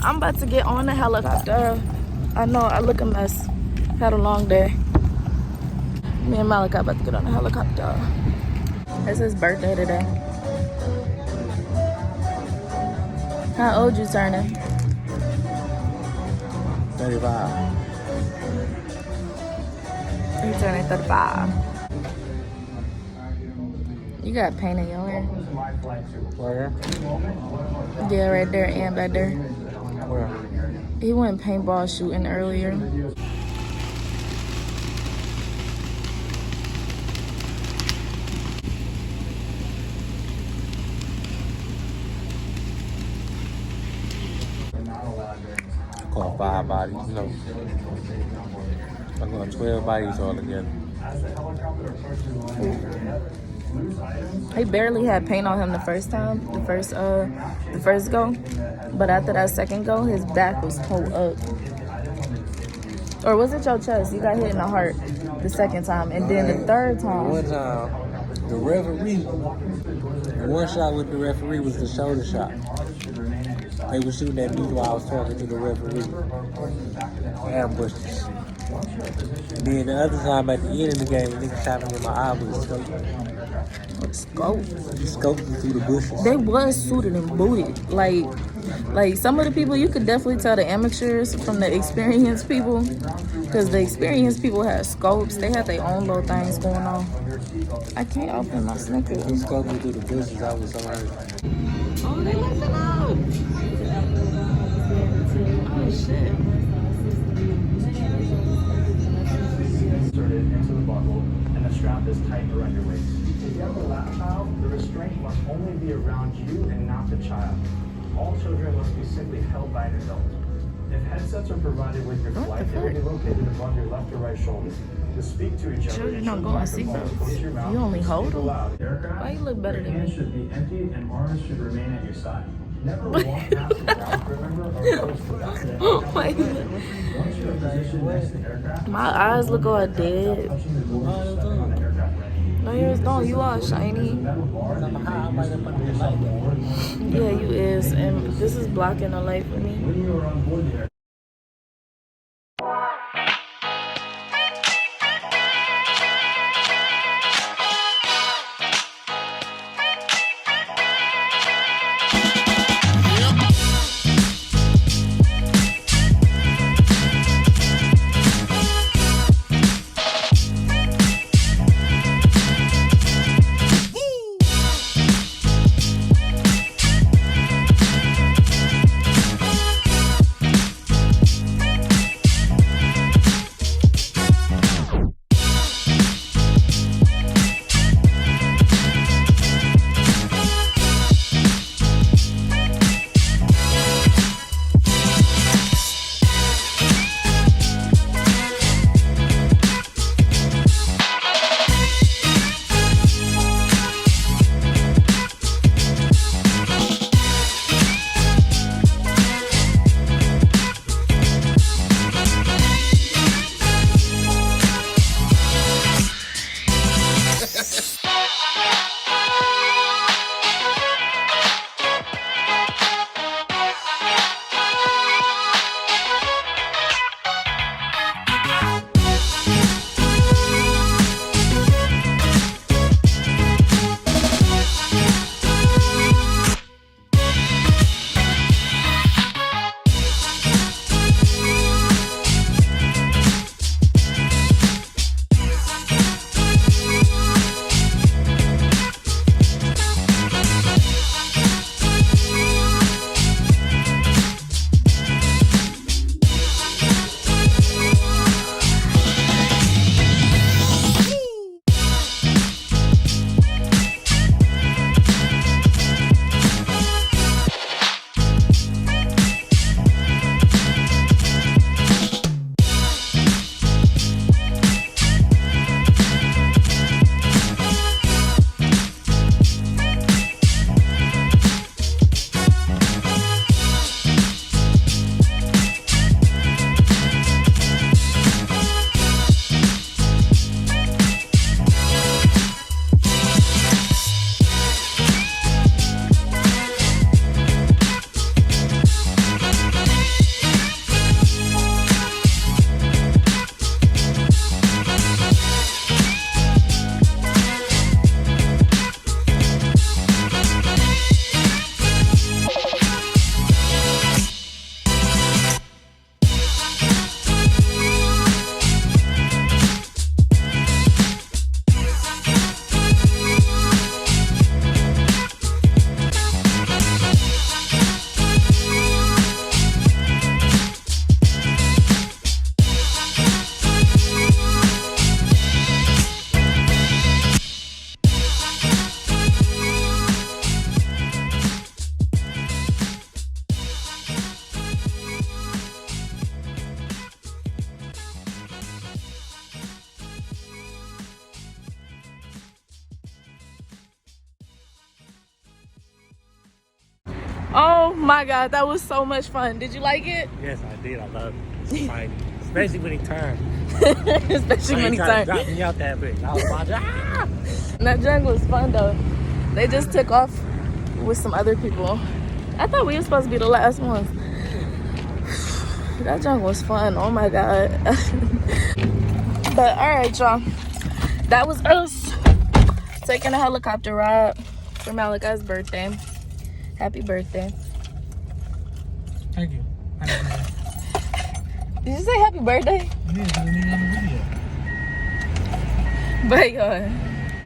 I'm about to get on the helicopter. I know I look a mess. Had a long day. Me and Malachi about to get on the helicopter. It's his birthday today. How old you turning? 35. You turning 35. You got paint in your hair? Where? Yeah, right there and back there. Where? He went paintball shooting earlier. I caught 5 bodies, no. I caught 12 bodies all together. He barely had paint on him the first time, the first go. But after that second go, his back was pulled up. Or was it your chest? You got hit in the heart the second time. And then the third time. One time, the referee, the one shot with the referee was the shoulder shot. They were shooting at me while I was talking to the referee. Ambushed us. And then the other time at the end of the game, the nigga shot me in my eye with a scope. Scope. He scoped me through the bushes. They was suited and booted. Like some of the people, you could definitely tell the amateurs from the experienced people. Because the experienced people had scopes. They had their own little things going on. I can't open my Snickers. He scoped me through the bushes. I was so hurt. Oh, they left it out. Oh, shit. Inserted into the buckle, and the strap is tight around your waist. If you have a lap child, the restraint must only be around you and not the child. All children must be simply held by an adult. If headsets are provided with your flight, they will be located above your left or right shoulder. To speak to each other, Children don't go in seatbelts. You only hold them. Why you look better than me? Hands should be empty and arms should remain at your side. Never walk past the ground, remember, or close to that. Why you look- Once you're positioned next to the aircraft, My eyes look all dead. touching the doors and stepping on the aircraft ready. No, yours don't. You all shiny. Yeah, you is. And this is blocking the light for me. When you are on board the aircraft, my God, that was so much fun. Did you like it? Yes, I did. I love it. It's funny. Especially when he turned. Especially when he turned. Drop me out that bitch. I was watching. Ah! That jungle was fun though. They just took off with some other people. I thought we were supposed to be the last ones. That jungle was fun. Oh my God. But all right, y'all. That was us taking a helicopter ride for Malachi's birthday. Happy birthday. Thank you. Did you say happy birthday? Yeah, because we need another video. Bye, y'all.